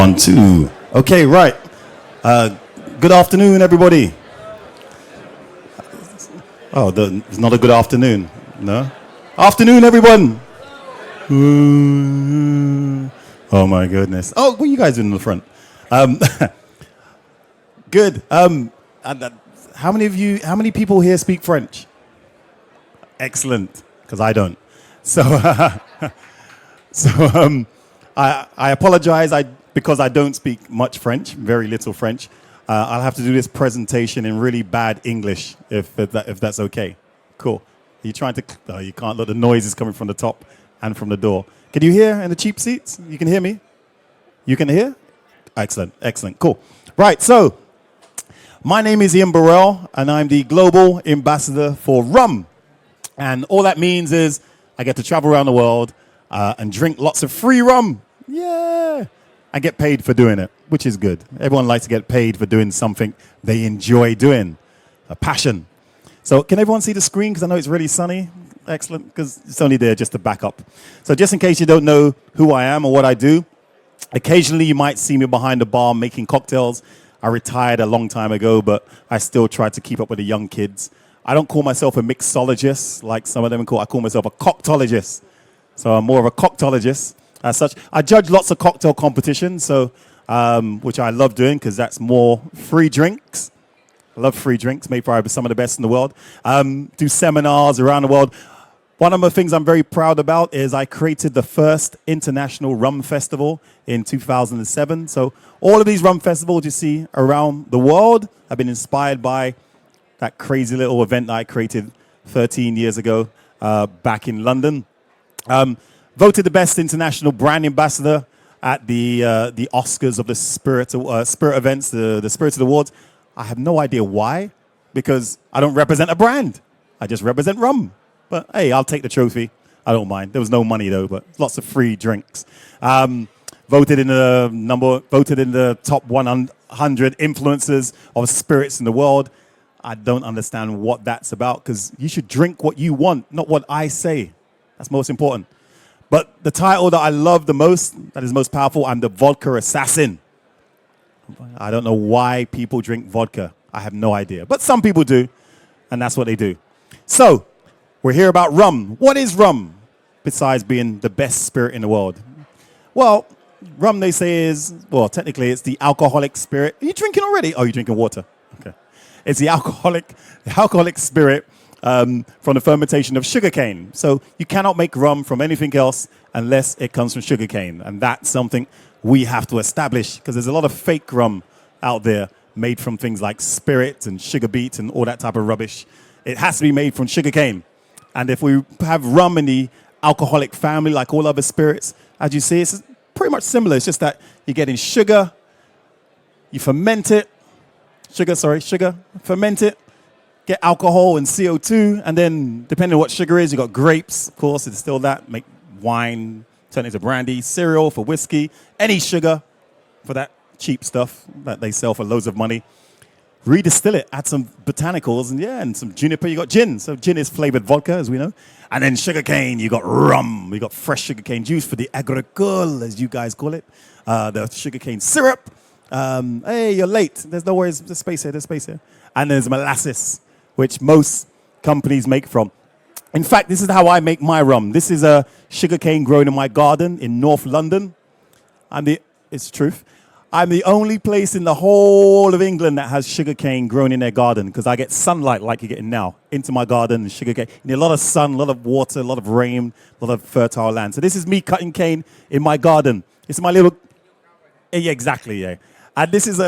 1, 2. Okay, right. Good afternoon, everybody. Oh, it's not a good afternoon. No? Afternoon, everyone. Oh, my goodness. Oh, what are you guys doing in the front? Good. How many people here speak French? Excellent, because I don't. So, I apologize because I don't speak much French, very little French. I'll have to do this presentation in really bad English, if that's okay. Cool. Are you trying to? Oh, you can't. Look, the noise is coming from the top and from the door. Can you hear in the cheap seats? You can hear me? You can hear? Excellent, excellent, cool. Right, so my name is Ian Burrell, and I'm the global ambassador for rum. And all that means is I get to travel around the world and drink lots of free rum. Yeah. I get paid for doing it, which is good. Everyone likes to get paid for doing something they enjoy doing, a passion. So can everyone see the screen? Because I know it's really sunny. Excellent, because it's only there just to back up. So just in case you don't know who I am or what I do, occasionally you might see me behind the bar making cocktails. I retired a long time ago, but I still try to keep up with the young kids. I don't call myself a mixologist like some of them call. I call myself a cocktologist. So I'm more of a cocktologist. As such, I judge lots of cocktail competitions, so which I love doing because that's more free drinks. I love free drinks, made by some of the best in the world. Do seminars around the world. One of the things I'm very proud about is I created the first international rum festival in 2007. So all of these rum festivals you see around the world have been inspired by that crazy little event that I created 13 years ago back in London. Voted the best international brand ambassador at the Oscars of the Spirit events, the Spirit Awards. I have no idea why, because I don't represent a brand. I just represent rum. But hey, I'll take the trophy. I don't mind. There was no money though, but lots of free drinks. Voted in the top 100 influencers of spirits in the world. I don't understand what that's about, because you should drink what you want, not what I say. That's most important. But the title that I love the most, that is most powerful, I'm the vodka assassin. I don't know why people drink vodka. I have no idea. But some people do, and that's what they do. So, we're here about rum. What is rum, besides being the best spirit in the world? Well, rum, they say, is, well, technically it's the alcoholic spirit. Are you drinking already? Oh, you're drinking water. Okay. It's the alcoholic spirit from the fermentation of sugarcane. So you cannot make rum from anything else unless it comes from sugarcane. And that's something we have to establish, because there's a lot of fake rum out there made from things like spirit and sugar beet and all that type of rubbish. It has to be made from sugarcane. And if we have rum in the alcoholic family, like all other spirits, as you see, it's pretty much similar. It's just that you're getting sugar, you ferment it, ferment it, get alcohol and CO2, and then depending on what sugar is, you got grapes, of course, it's still that, make wine, turn it into brandy, cereal for whiskey, any sugar for that cheap stuff that they sell for loads of money. Redistill it, add some botanicals, and some juniper, you got gin. So gin is flavored vodka, as we know. And then sugarcane, you got rum, you got fresh sugarcane juice for the agricole, as you guys call it, the sugarcane syrup. Hey, you're late. There's no worries, there's space here. And there's molasses, which most companies make from. In fact, this is how I make my rum. This is a sugarcane grown in my garden in North London. It's the truth. I'm the only place in the whole of England that has sugarcane grown in their garden, because I get sunlight like you're getting now into my garden and sugarcane. You need a lot of sun, a lot of water, a lot of rain, a lot of fertile land. So this is me cutting cane in my garden. This is my little... Yeah, exactly, yeah. And this is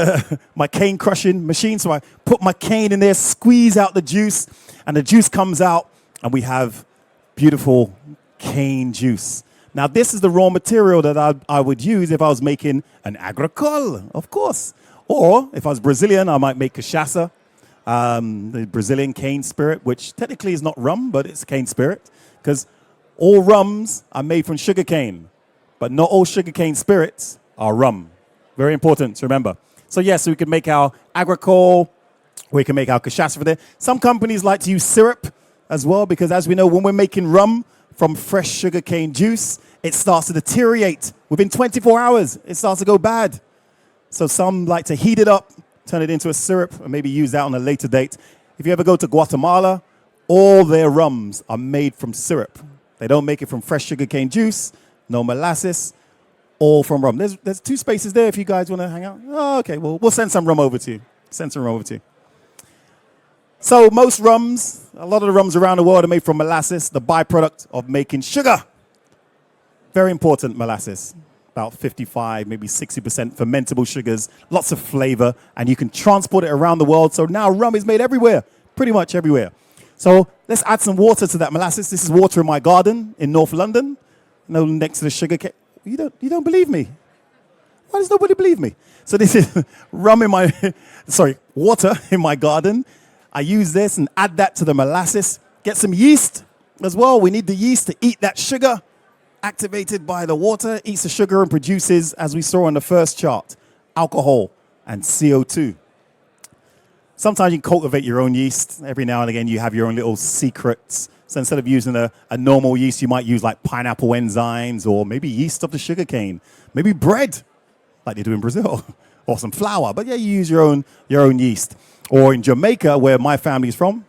my cane crushing machine. So I put my cane in there, squeeze out the juice, and the juice comes out, and we have beautiful cane juice. Now, this is the raw material that I would use if I was making an agricole, of course. Or if I was Brazilian, I might make cachaça, the Brazilian cane spirit, which technically is not rum, but it's cane spirit, because all rums are made from sugarcane, but not all sugarcane spirits are rum. Very important to remember. So yes, we can make our agricole, we can make our cachaça for there. Some companies like to use syrup as well, because as we know, when we're making rum from fresh sugarcane juice, it starts to deteriorate. Within 24 hours, it starts to go bad. So some like to heat it up, turn it into a syrup, and maybe use that on a later date. If you ever go to Guatemala, all their rums are made from syrup. They don't make it from fresh sugarcane juice, no molasses, all from rum. There's 2 spaces there if you guys want to hang out. Oh, okay, well, we'll send some rum over to you. Send some rum over to you. So most rums, a lot of the rums around the world are made from molasses, the byproduct of making sugar. Very important, molasses. About 55, maybe 60% fermentable sugars, lots of flavor, and you can transport it around the world. So now rum is made everywhere, pretty much everywhere. So let's add some water to that molasses. This is water in my garden in North London, next to the sugar cane. You don't believe me? Why does nobody believe me? So this is rum in my, water in my garden. I use this and add that to the molasses. Get some yeast as well. We need the yeast to eat that sugar. Activated by the water, eats the sugar and produces, as we saw on the first chart, alcohol and CO2. Sometimes you can cultivate your own yeast. Every now and again, you have your own little secrets. So instead of using a normal yeast, you might use like pineapple enzymes or maybe yeast of the sugarcane, maybe bread, like they do in Brazil, or some flour. But yeah, you use your own yeast. Or in Jamaica, where my family's from,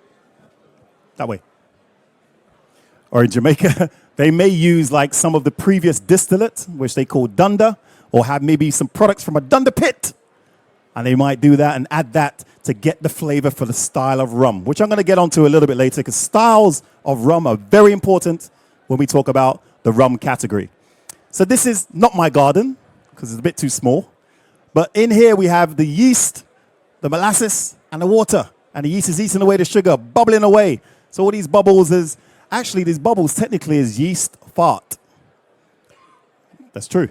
that way. Or in Jamaica, they may use like some of the previous distillate, which they call dunder, or have maybe some products from a dunder pit. And they might do that and add that to get the flavor for the style of rum, which I'm going to get onto a little bit later, because styles of rum are very important when we talk about the rum category. So this is not my garden, because it's a bit too small. But in here we have the yeast, the molasses, and the water. And the yeast is eating away the sugar, bubbling away. So all these bubbles is, actually these bubbles technically is yeast fart. That's true.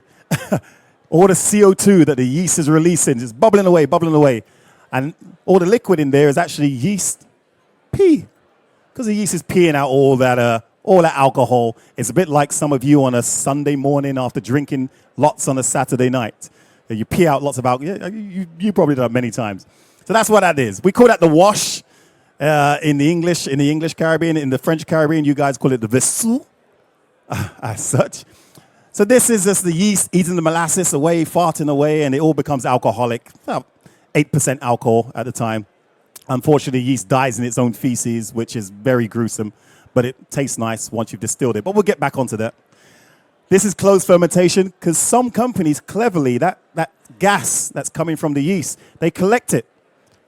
All the CO2 that the yeast is releasing is bubbling away, bubbling away. And all the liquid in there is actually yeast pee. Because the yeast is peeing out all that alcohol. It's a bit like some of you on a Sunday morning after drinking lots on a Saturday night. You pee out lots of alcohol. Yeah, you probably done that many times. So that's what that is. We call that the wash in the English Caribbean. In the French Caribbean, you guys call it the vaisseau as such. So this is just the yeast eating the molasses away, farting away, and it all becomes alcoholic. About 8% alcohol at the time. Unfortunately, yeast dies in its own feces, which is very gruesome, but it tastes nice once you've distilled it. But we'll get back onto that. This is closed fermentation, because some companies cleverly, that gas that's coming from the yeast, they collect it,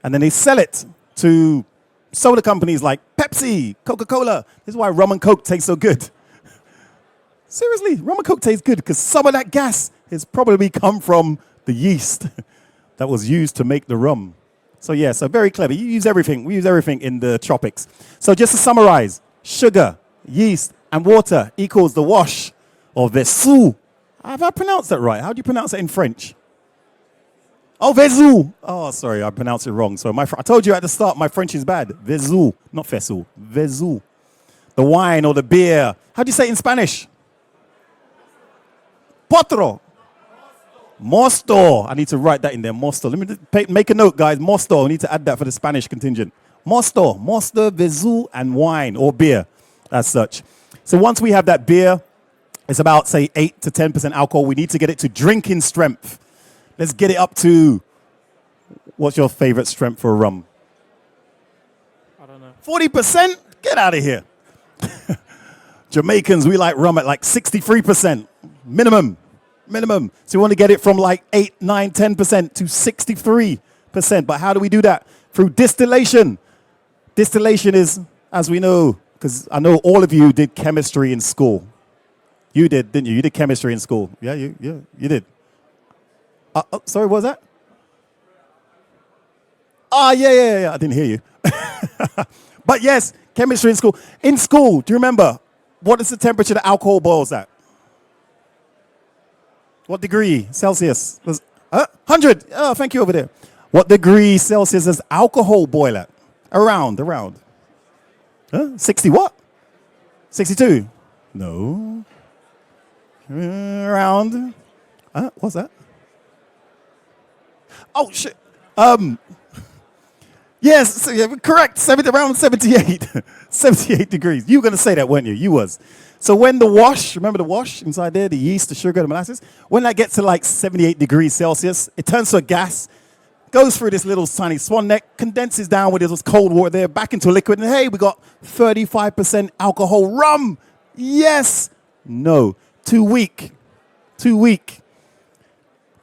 and then they sell it to soda companies like Pepsi, Coca-Cola. This is why rum and Coke taste so good. Seriously, rum and Coke tastes good because some of that gas has probably come from the yeast that was used to make the rum. So yeah, so very clever. You use everything. We use everything in the tropics. So just to summarize, sugar, yeast, and water equals the wash or vaisseau. Have I pronounced that right? How do you pronounce it in French? Oh, vaisseau. Oh, sorry, I pronounced it wrong. So I told you at the start, my French is bad. Vaisseau, not vaisseau, vaisseau. The wine or the beer. How do you say it in Spanish? Potro. Mosto. I need to write that in there. Mosto. Let me make a note, guys. Mosto. I need to add that for the Spanish contingent. Mosto. Mosto, vaisseau, and wine or beer as such. So once we have that beer, it's about, say, 8 to 10% alcohol. We need to get it to drinking strength. Let's get it up to, what's your favorite strength for a rum? I don't know. 40%? Get out of here. Jamaicans, we like rum at like 63%. Minimum. So we want to get it from like 8, 9, 10% to 63%. But how do we do that? Through distillation. Distillation is, as we know, because I know all of you did chemistry in school. You did, didn't you? You did chemistry in school. Yeah, you did. Sorry, what was that? Yeah. I didn't hear you. But yes, chemistry in school. In school, do you remember, what is the temperature that alcohol boils at? What degree Celsius? 100. Oh, thank you over there. What degree Celsius does alcohol boil at? Around. 60 what? 62? No. Around. What's that? Oh, shit. Yes, correct. Around 78. 78 degrees. You were going to say that, weren't you? You was. So when the wash, remember the wash inside there, the yeast, the sugar, the molasses, when that gets to like 78 degrees Celsius, it turns to a gas, goes through this little tiny swan neck, condenses down with this cold water there, back into a liquid, and hey, we got 35% alcohol rum. Yes. No. Too weak. Too weak.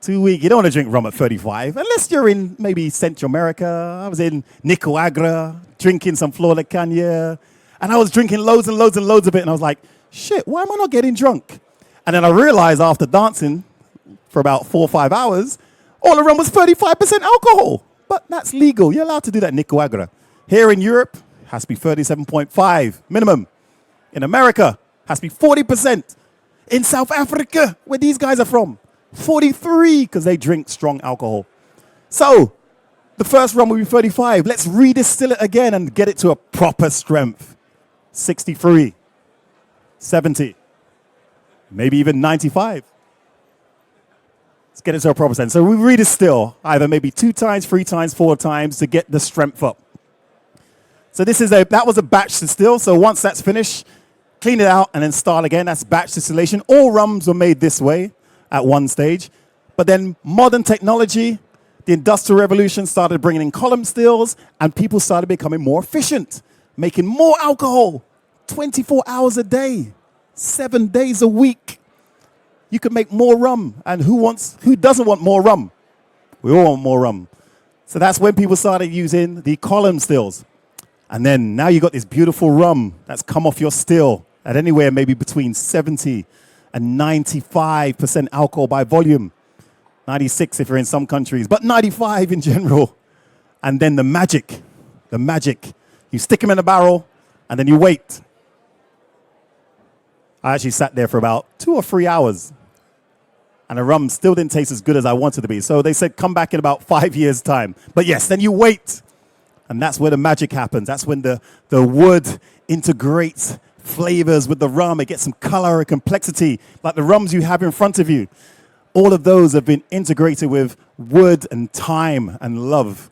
Too weak. You don't want to drink rum at 35, unless you're in maybe Central America. I was in Nicaragua, drinking some Flor de Caña, and I was drinking loads and loads and loads of it, and I was like, shit, why am I not getting drunk? And then I realized after dancing for about 4 or 5 hours, all the rum was 35% alcohol. But that's legal. You're allowed to do that in Nicaragua. Here in Europe, it has to be 37.5 minimum. In America, it has to be 40%. In South Africa, where these guys are from, 43, because they drink strong alcohol. So, the first rum will be 35. Let's redistill it again and get it to a proper strength. 63, 70, maybe even 95. Let's get it to a proper strength. So we redistill either maybe 2 times, 3 times, 4 times to get the strength up. So that was a batch distill. So once that's finished, clean it out and then start again. That's batch distillation. All rums were made this way at one stage. But then modern technology, the Industrial Revolution started bringing in column stills, and people started becoming more efficient, making more alcohol 24 hours a day, 7 days a week. You can make more rum. And who doesn't want more rum? We all want more rum. So that's when people started using the column stills. And then now you got this beautiful rum that's come off your still at anywhere maybe between 70 and 95% alcohol by volume. 96 if you're in some countries, but 95 in general. And then the magic. You stick them in a barrel and then you wait. I actually sat there for about 2 or 3 hours. And the rum still didn't taste as good as I wanted to be. So they said, come back in about 5 years' time. But yes, then you wait. And that's where the magic happens. That's when the wood integrates flavors with the rum. It gets some color and complexity, like the rums you have in front of you. All of those have been integrated with wood and time and love.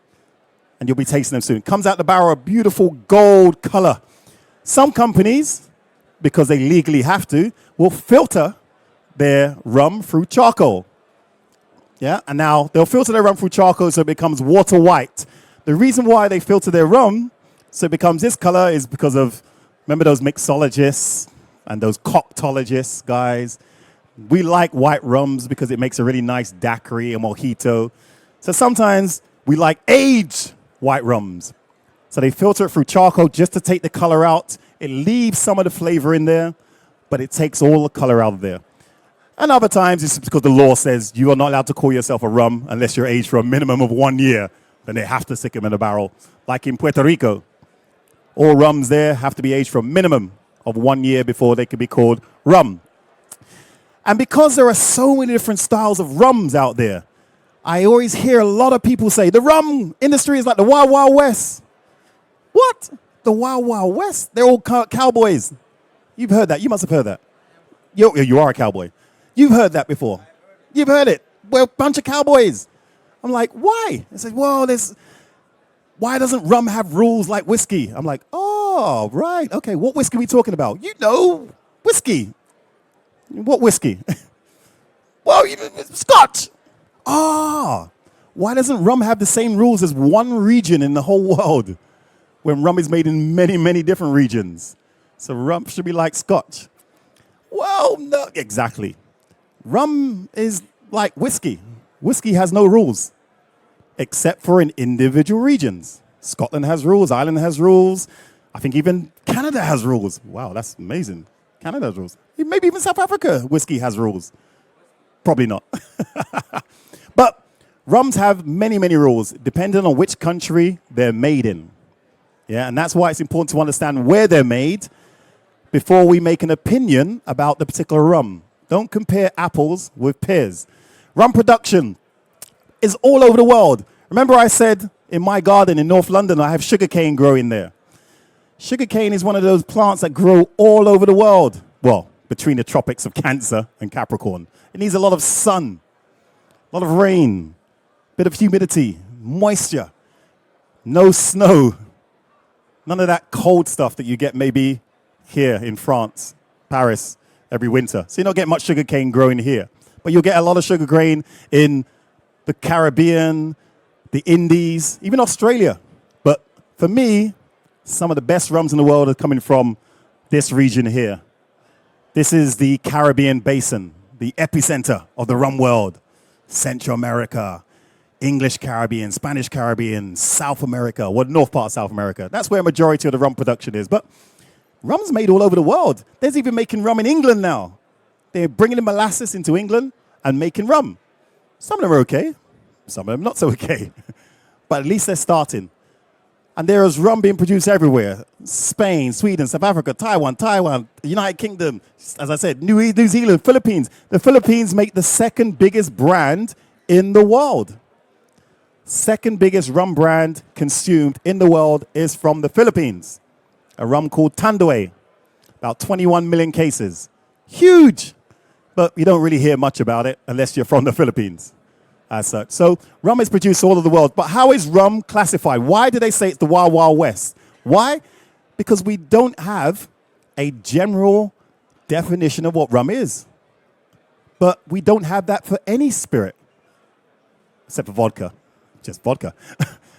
And you'll be tasting them soon. Comes out the barrel a beautiful gold color. Some companies, because they legally have to, will filter their rum through charcoal. Yeah, and now they'll filter their rum through charcoal so it becomes water white. The reason why they filter their rum so it becomes this color is because of, remember those mixologists and those coctologists, guys? We like white rums because it makes a really nice daiquiri, a mojito. So sometimes we like aged white rums. So they filter it through charcoal just to take the color out. It leaves some of the flavor in there, but it takes all the color out of there. And other times it's because the law says you are not allowed to call yourself a rum unless you're aged for a minimum of 1 year. Then they have to stick them in a barrel. Like in Puerto Rico, all rums there have to be aged for a minimum of 1 year before they can be called rum. And because there are so many different styles of rums out there, I always hear a lot of people say, the rum industry is like the Wild Wild West. What? The Wild Wild West? They're all cowboys. You've heard that. You must have heard that. You are a cowboy. You've heard that before. You've heard it. We're a bunch of cowboys. I'm like, why? They say, well, why doesn't rum have rules like whiskey? I'm like, oh, right. Okay, what whiskey are we talking about? You know, whiskey. What whiskey? Well, Scotch. Ah, why doesn't rum have the same rules as one region in the whole world when rum is made in many, many different regions? So rum should be like Scotch. Well, no, exactly. Rum is like whiskey. Whiskey has no rules except for in individual regions. Scotland has rules. Ireland has rules. I think even Canada has rules. Wow, that's amazing. Canada has rules. Maybe even South Africa, whiskey has rules. Probably not. But rums have many, many rules depending on which country they're made in. Yeah, and that's why it's important to understand where they're made before we make an opinion about the particular rum. Don't compare apples with pears. Rum production is all over the world. Remember I said in my garden in North London, I have sugarcane growing there. Sugarcane is one of those plants that grow all over the world. Well, between the tropics of Cancer and Capricorn. It needs a lot of sun, a lot of rain, a bit of humidity, moisture. No snow. None of that cold stuff that you get maybe here in France, Paris, every winter. So you don't get much sugarcane growing here. But you'll get a lot of sugarcane in the Caribbean, the Indies, even Australia. But for me, some of the best rums in the world are coming from this region here. This is the Caribbean basin, the epicenter of the rum world. Central America, English Caribbean, Spanish Caribbean, South America, well, north part of South America. That's where a majority of the rum production is. But rum's made all over the world. There's even making rum in England now. They're bringing the molasses into England and making rum. Some of them are okay. Some of them not so okay. But at least they're starting. And there is rum being produced everywhere. Spain, Sweden, South Africa, Taiwan, United Kingdom, as I said, New Zealand, Philippines. The Philippines make the second biggest brand in the world. Second biggest rum brand consumed in the world is from the Philippines. A rum called Tanduay. About 21 million cases. Huge! But you don't really hear much about it unless you're from the Philippines. As such. So rum is produced all over the world. But how is rum classified? Why do they say it's the Wild Wild West? Why? Because we don't have a general definition of what rum is. But we don't have that for any spirit. Except for vodka. Just vodka.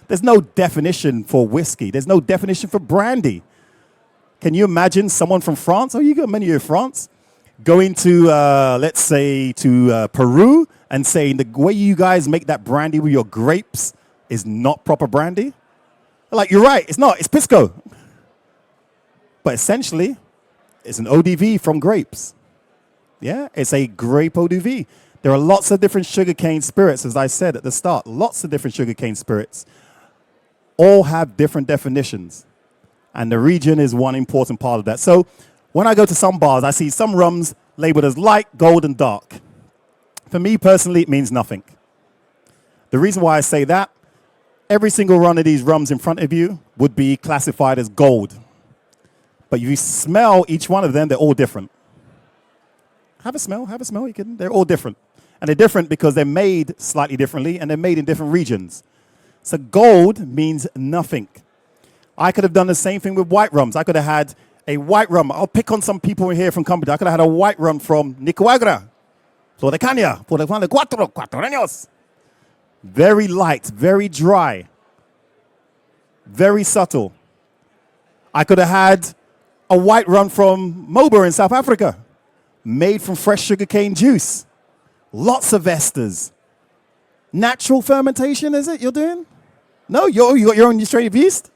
There's no definition for whiskey. There's no definition for brandy. Can you imagine someone from France? Oh, you got many of France. Going to, let's say, to Peru and saying the way you guys make that brandy with your grapes is not proper brandy? Like, you're right, it's not, it's Pisco. But essentially, it's an ODV from grapes. Yeah, it's a grape ODV. There are lots of different sugarcane spirits, as I said at the start. Lots of different sugarcane spirits. All have different definitions. And the region is one important part of that. So when I go to some bars, I see some rums labeled as light, gold, and dark. For me personally, it means nothing. The reason why I say that, every single one of these rums in front of you would be classified as gold. But if you smell each one of them, they're all different. Have a smell, you can. They're all different. And they're different because they're made slightly differently and they're made in different regions. So gold means nothing. I could have done the same thing with white rums. I could have had a white rum. I'll pick on some people in here from company. I could have had a white rum from Nicaragua. Flor de caña, por de cuatro años. Very light, very dry, very subtle. I could have had a white rum from Moba in South Africa, made from fresh sugarcane juice. Lots of esters. Natural fermentation, is it you're doing? No, you got your own strain of yeast?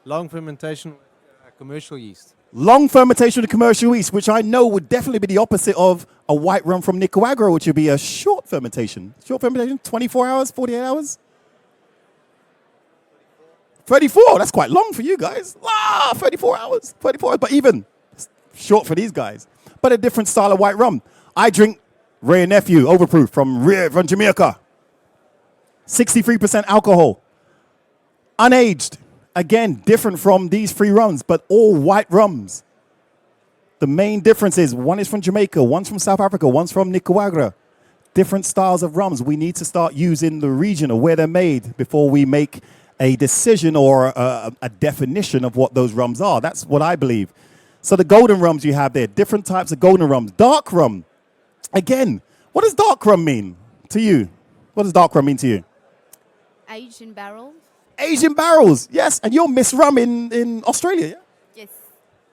Long fermentation with commercial yeast. Long fermentation with commercial yeast, which I know would definitely be the opposite of a white rum from Nicaragua, which would be a short fermentation. Short fermentation, 24 hours, 48 hours? 34, that's quite long for you guys. 34 hours, 34 hours, but even short for these guys. But a different style of white rum. I drink Ray and Nephew Overproof from Jamaica. 63% alcohol. Unaged. Again, different from these three rums, but all white rums. The main difference is one is from Jamaica, one's from South Africa, one's from Nicaragua. Different styles of rums. We need to start using the region or where they're made before we make a decision or a definition of what those rums are. That's what I believe. So the golden rums you have there, different types of golden rums. Dark rum. Again, what does dark rum mean to you? What does dark rum mean to you? Aged in barrels. Asian barrels, yes. And you're Miss Rum in Australia, yeah? Yes.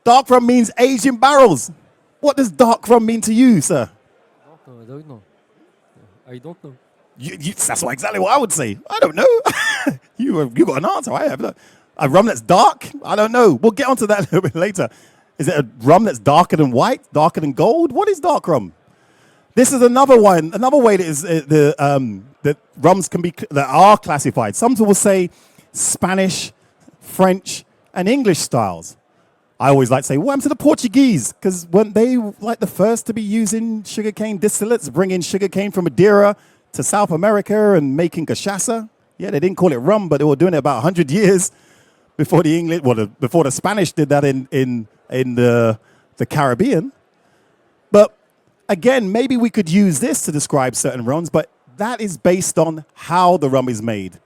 Dark rum means Asian barrels. What does dark rum mean to you, sir? I don't know. I don't know. That's exactly what I would say. I don't know. you got an answer. I have a rum that's dark? I don't know. We'll get onto that a little bit later. Is it a rum that's darker than white, darker than gold? What is dark rum? This is another one, another way that rums that are classified. Some will say Spanish, French, and English styles. I always like to say, what happened to the Portuguese? Because weren't they like the first to be using sugarcane distillates, bringing sugarcane from Madeira to South America and making cachaça? Yeah, they didn't call it rum, but they were doing it about 100 years before the English, before the Spanish did that in the Caribbean. But again, maybe we could use this to describe certain rums, but that is based on how the rum is made.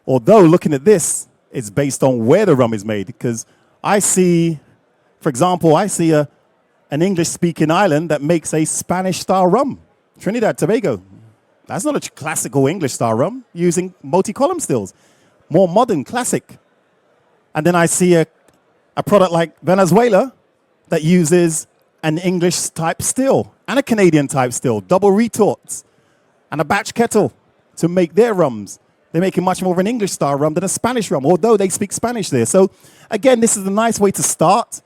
Although looking at this, it's based on where the rum is made. Because I see, for example, an English-speaking island that makes a Spanish-style rum, Trinidad, Tobago. That's not a classical English-style rum, using multi-column stills. More modern, classic. And then I see a product like Venezuela that uses an English-type still and a Canadian-type still, double retorts, and a batch kettle to make their rums. They're making much more of an English-style rum than a Spanish rum, although they speak Spanish there. So, again, this is a nice way to start.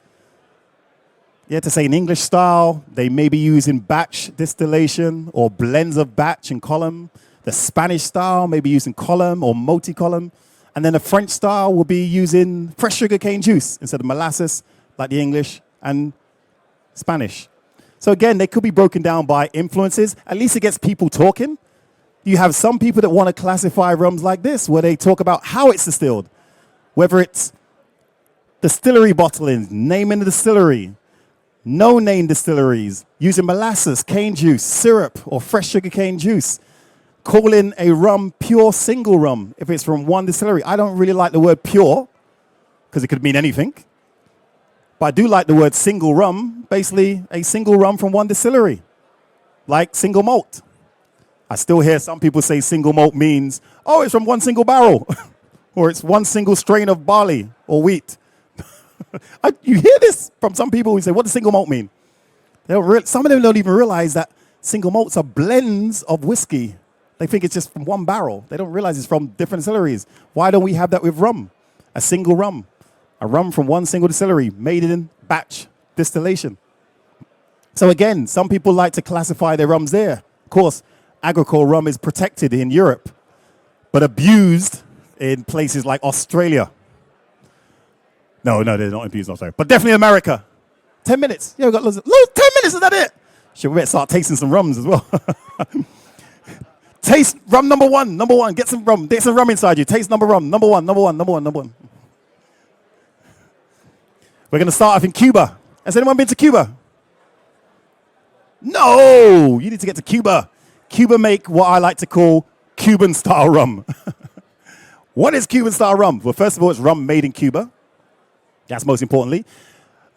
Yeah, to say in English style, they may be using batch distillation or blends of batch and column. The Spanish style may be using column or multi-column. And then the French style will be using fresh sugarcane juice instead of molasses, like the English and Spanish. So again, they could be broken down by influences. At least it gets people talking. You have some people that want to classify rums like this, where they talk about how it's distilled, whether it's distillery bottling, naming the distillery, no-name distilleries, using molasses, cane juice, syrup, or fresh sugarcane juice, calling a rum pure single rum if it's from one distillery. I don't really like the word pure, because it could mean anything. But I do like the word single rum, basically a single rum from one distillery, like single malt. I still hear some people say single malt means, oh, it's from one single barrel, or it's one single strain of barley or wheat. You hear this from some people who say, what does single malt mean? Some of them don't even realize that single malts are blends of whiskey. They think it's just from one barrel. They don't realize it's from different distilleries. Why don't we have that with rum? A single rum. A rum from one single distillery, made in batch distillation. So again, some people like to classify their rums there. Of course, agricole rum is protected in Europe, but abused in places like Australia. No, they're not abused in Australia, but definitely America. 10 minutes. Yeah, we've got loads 10 minutes, is that it? Should we better start tasting some rums as well? Taste rum number one. Get some rum inside you. Taste number one. We're going to start off in Cuba. Has anyone been to Cuba? No, you need to get to Cuba. Cuba make what I like to call Cuban-style rum. What is Cuban-style rum? Well, first of all, it's rum made in Cuba. That's most importantly.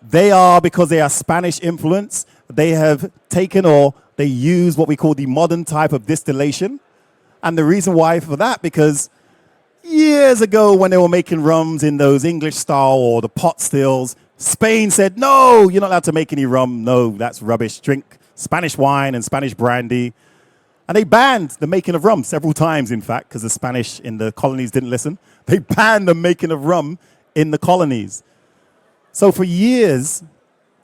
Because they are Spanish influence, they have taken or they use what we call the modern type of distillation. And the reason why for that, because years ago when they were making rums in those English style or the pot stills, Spain said, no, you're not allowed to make any rum. No, that's rubbish. Drink Spanish wine and Spanish brandy. And they banned the making of rum several times, in fact, because the Spanish in the colonies didn't listen. They banned the making of rum in the colonies. So for years,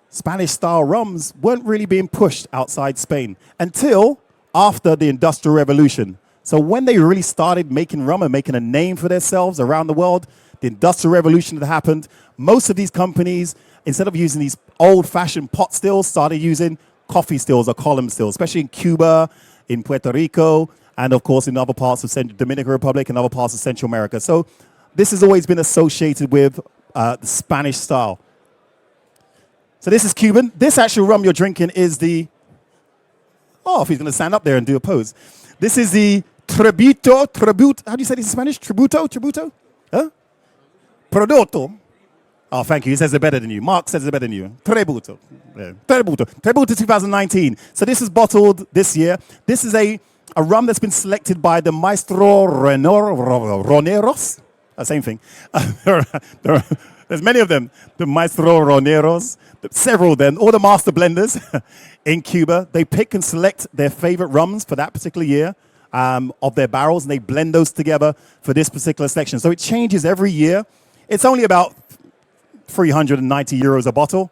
Spanish-style rums weren't really being pushed outside Spain until after the Industrial Revolution. So when they really started making rum and making a name for themselves around the world, the Industrial Revolution that happened, most of these companies, instead of using these old-fashioned pot stills, started using coffee stills or column stills, especially in Cuba, in Puerto Rico, and of course in other parts of Dominican Republic and other parts of Central America. So this has always been associated with the Spanish style. So this is Cuban. This actual rum you're drinking is if he's going to stand up there and do a pose. This is the Tributo, how do you say this in Spanish? Tributo? Huh? Prodotto. Oh, thank you. He says it better than you. Mark says it better than you. Tributo. Yeah. Tributo 2019. So this is bottled this year. This is a rum that's been selected by the Maestro Roneros. Same thing. There's many of them. The Maestro Roneros, several of them, all the master blenders in Cuba. They pick and select their favorite rums for that particular year of their barrels, and they blend those together for this particular section. So it changes every year. It's only about 390 euros a bottle.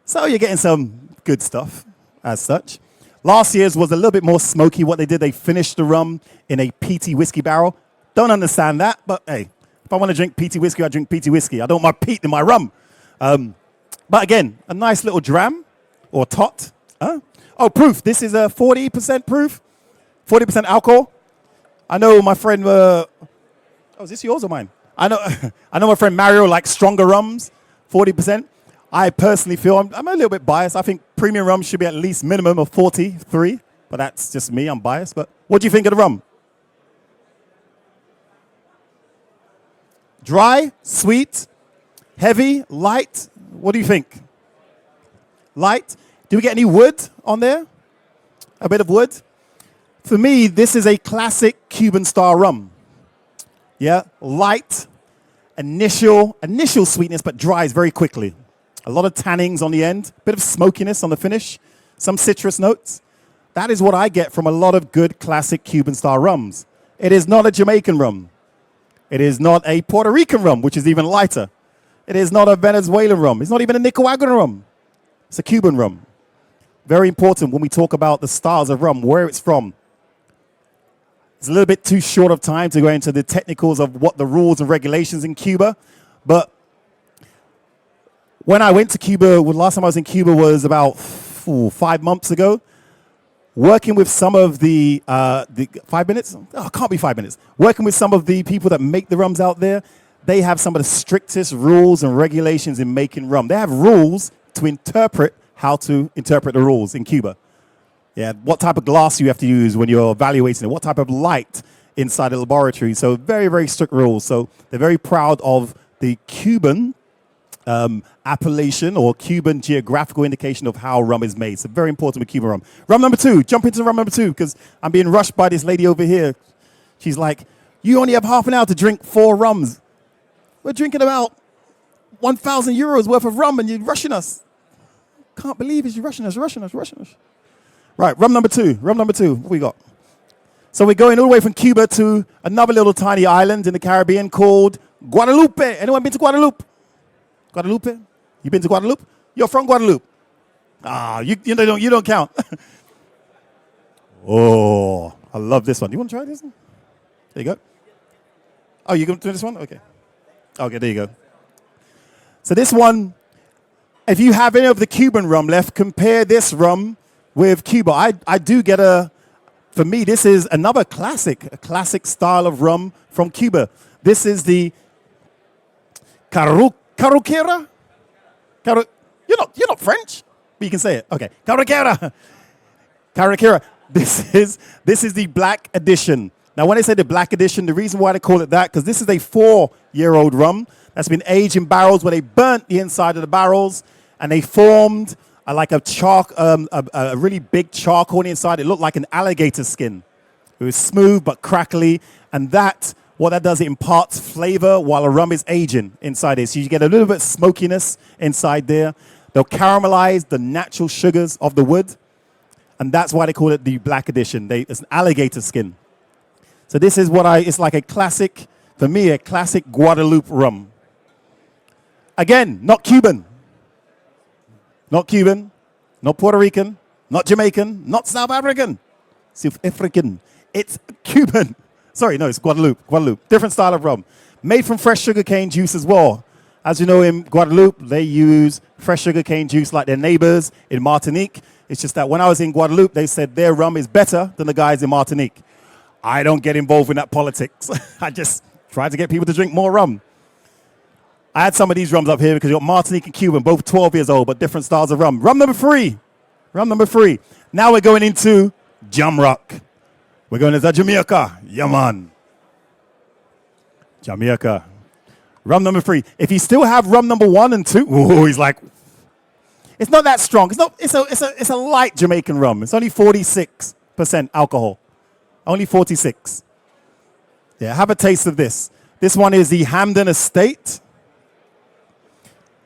So you're getting some good stuff as such. Last year's was a little bit more smoky. What they did, they finished the rum in a peaty whiskey barrel. Don't understand that, but hey, if I want to drink peaty whiskey, I drink peaty whiskey. I don't want peat in my rum. But again, a nice little dram or tot. Oh, proof. This is a 40% proof, 40% alcohol. I know my friend, is this yours or mine? I know my friend Mario likes stronger rums, 40%. I personally feel, I'm a little bit biased. I think premium rum should be at least minimum of 43, but that's just me, I'm biased. But what do you think of the rum? Dry, sweet, heavy, light. What do you think? Light. Do we get any wood on there? A bit of wood? For me, this is a classic Cuban style rum. Yeah, light, initial sweetness, but dries very quickly. A lot of tannings on the end, bit of smokiness on the finish, some citrus notes. That is what I get from a lot of good classic Cuban style rums. It is not a Jamaican rum. It is not a Puerto Rican rum, which is even lighter. It is not a Venezuelan rum. It's not even a Nicaraguan rum. It's a Cuban rum. Very important when we talk about the styles of rum, where it's from. It's a little bit too short of time to go into the technicals of what the rules and regulations in Cuba. But when I went to Cuba, last time I was in Cuba was about 5 months ago. Working with some of the 5 minutes? Oh, it can't be 5 minutes. Working with some of the people that make the rums out there, they have some of the strictest rules and regulations in making rum. They have rules to interpret how to interpret the rules in Cuba. Yeah, what type of glass you have to use when you're evaluating it, what type of light inside the laboratory. So very, very strict rules. So they're very proud of the Cuban appellation or Cuban geographical indication of how rum is made. So very important with Cuban rum. Rum number 2. Jump into rum number 2 because I'm being rushed by this lady over here. She's like, you only have half an hour to drink 4 rums. We're drinking about 1,000 euros worth of rum and you're rushing us. Can't believe it. You're rushing us. Right, rum number 2. What we got? So we're going all the way from Cuba to another little tiny island in the Caribbean called Guadeloupe. Anyone been to Guadeloupe? Guadeloupe? You been to Guadeloupe? You're from Guadeloupe. You don't count. Oh, I love this one. You want to try this one? There you go. Oh, you going to do this one? Okay. Okay, there you go. So this one, if you have any of the Cuban rum left, compare this rum with Cuba. I do get for me, this is another classic, a classic style of rum from Cuba. This is the Caruquera? You're not French, but you can say it. Okay, Caruquera. This is the black edition. Now, when I say the black edition, the reason why they call it that, because this is a 4-year-old rum that's been aged in barrels where they burnt the inside of the barrels and they formed like a really big charcoal on the inside. It looked like an alligator skin. It was smooth but crackly, and what that does, it imparts flavor while a rum is aging inside it. So you get a little bit of smokiness inside there. They'll caramelize the natural sugars of the wood, and that's why they call it the black edition. It's an alligator skin. So this is it's like a classic, for me, a classic Guadeloupe rum. Again, not Cuban. Not Cuban, not Puerto Rican, not Jamaican, not South African. South African. It's Cuban. Sorry, no, it's Guadeloupe. Different style of rum. Made from fresh sugarcane juice as well. As you know, in Guadeloupe, they use fresh sugarcane juice like their neighbors in Martinique. It's just that when I was in Guadeloupe, they said their rum is better than the guys in Martinique. I don't get involved in that politics. I just try to get people to drink more rum. I had some of these rums up here because you've got Martinique and Cuban, both 12 years old, but different styles of rum. Rum number 3. Now we're going into Jamrock. We're going into Jamaica. Yeah, man. Jamaica. Rum number 3. If you still have rum number 1 and 2, oh, he's like, it's not that strong. It's a light Jamaican rum. It's only 46% alcohol. Only 46. Yeah, have a taste of this. This one is the Hamden Estate.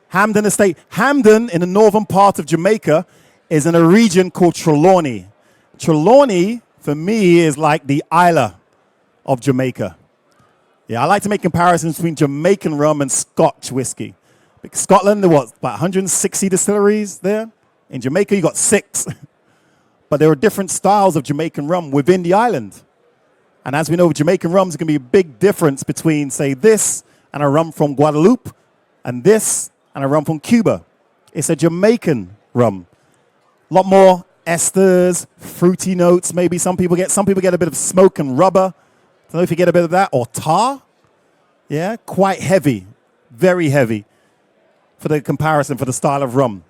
Hamden in the northern part of Jamaica is in a region called Trelawney. Trelawney, for me, is like the Isla of Jamaica. Yeah, I like to make comparisons between Jamaican rum and Scotch whiskey. Scotland, there was about 160 distilleries there. In Jamaica, you got 6. But there are different styles of Jamaican rum within the island. And as we know, Jamaican rums can be a big difference between, say, this and a rum from Guadeloupe, and this and a rum from Cuba. It's a Jamaican rum. A lot more esters, fruity notes. Maybe some people get a bit of smoke and rubber. Don't know if you get a bit of that, or tar. Yeah, quite heavy, very heavy for the comparison for the style of rum.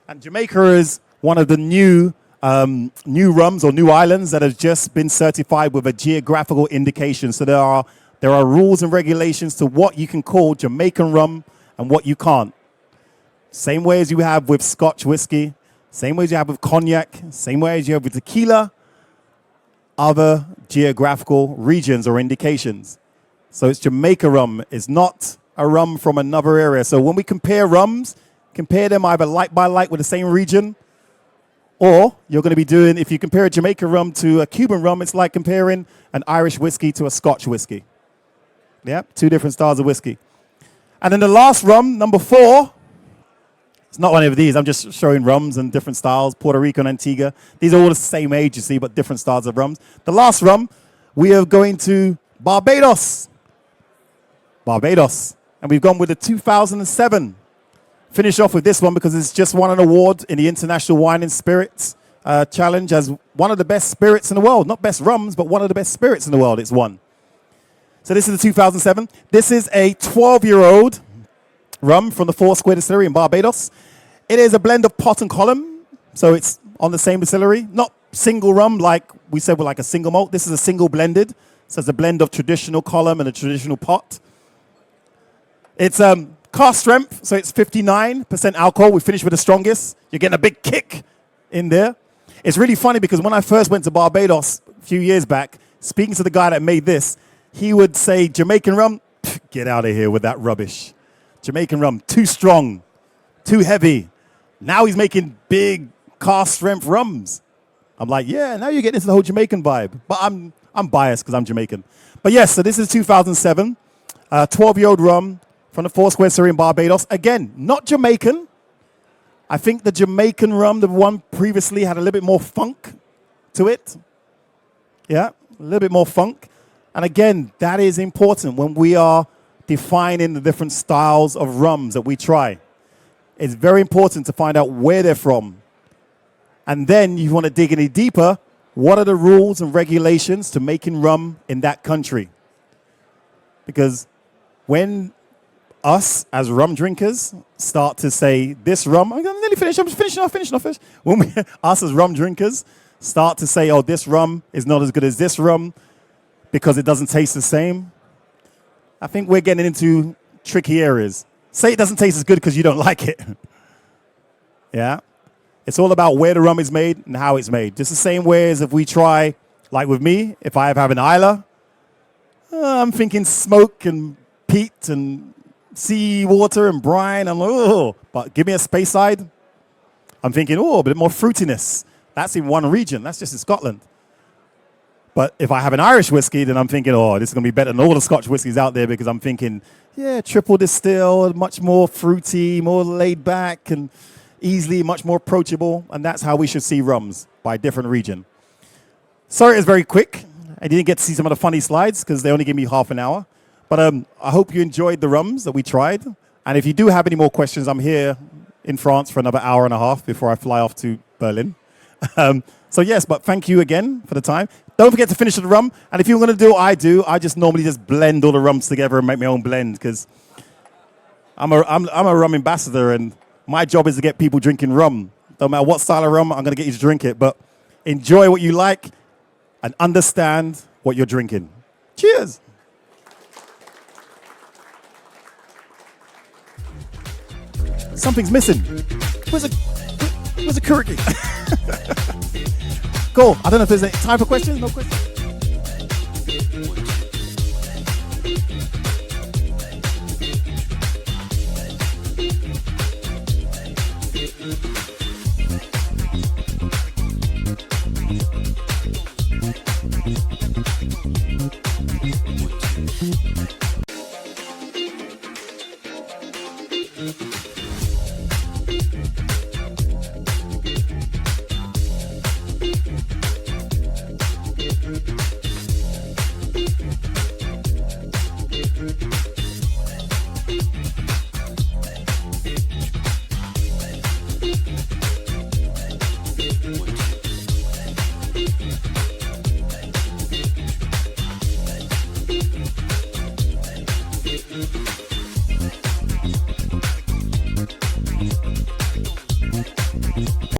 And Jamaica is one of the new rums or new islands that has just been certified with a geographical indication. So there are There are rules and regulations to what you can call Jamaican rum and what you can't. Same way as you have with Scotch whiskey, same way as you have with cognac, same way as you have with tequila, other geographical regions or indications. So it's Jamaica rum. It's not a rum from another area. So when we compare rums, compare them either like by like with the same region, or you're going to be doing, if you compare a Jamaica rum to a Cuban rum, it's like comparing an Irish whiskey to a Scotch whiskey. Yeah, two different styles of whiskey. And then the last rum, number 4, it's not one of these. I'm just showing rums and different styles, Puerto Rico and Antigua. These are all the same age, you see, but different styles of rums. The last rum, we are going to Barbados. Barbados. And we've gone with the 2007. Finish off with this one because it's just won an award in the International Wine and Spirits Challenge as one of the best spirits in the world. Not best rums, but one of the best spirits in the world it's won. So this is the 2007. This is a 12-year-old rum from the Four Square Distillery in Barbados. It is a blend of pot and column, so it's on the same distillery. Not single rum like we said with like a single malt. This is a single blended, so it's a blend of traditional column and a traditional pot. It's cask strength, so it's 59% alcohol. We finished with the strongest. You're getting a big kick in there. It's really funny because when I first went to Barbados a few years back, speaking to the guy that made this, he would say, Jamaican rum, get out of here with that rubbish. Jamaican rum, too strong, too heavy. Now he's making big cask strength rums. I'm like, yeah, now you're getting into the whole Jamaican vibe. But I'm biased because I'm Jamaican. But yes, so this is 2007, 12-year-old rum from the Four Square Distillery in Barbados. Again, not Jamaican. I think the Jamaican rum, the one previously, had a little bit more funk to it. Yeah, a little bit more funk. And again, that is important when we are defining the different styles of rums that we try. It's very important to find out where they're from. And then you want to dig any deeper. What are the rules and regulations to making rum in that country? Because when us as rum drinkers start to say this rum, I'm nearly finished, I'm just finishing off. When us as rum drinkers start to say, oh, this rum is not as good as this rum because it doesn't taste the same, I think we're getting into tricky areas. Say it doesn't taste as good because you don't like it. Yeah? It's all about where the rum is made and how it's made. Just the same way as if we try, like with me, if I have an Isla, I'm thinking smoke and peat and sea water and brine. I'm like, oh, but give me a Speyside. I'm thinking, oh, a bit more fruitiness. That's in one region. That's just in Scotland. But if I have an Irish whiskey, then I'm thinking, oh, this is going to be better than all the Scotch whiskies out there because I'm thinking, yeah, triple distilled, much more fruity, more laid back and easily much more approachable. And that's how we should see rums by different region. Sorry, it was very quick. I didn't get to see some of the funny slides because they only gave me half an hour. But I hope you enjoyed the rums that we tried. And if you do have any more questions, I'm here in France for another hour and a half before I fly off to Berlin. So yes, but thank you again for the time. Don't forget to finish with the rum. And if you're going to do what I do, I just normally just blend all the rums together and make my own blend because I'm a rum ambassador and my job is to get people drinking rum. Don't matter what style of rum, I'm going to get you to drink it. But enjoy what you like and understand what you're drinking. Cheers. Something's missing. Where's a curry? Cool. I don't know if there's any time for questions. No questions.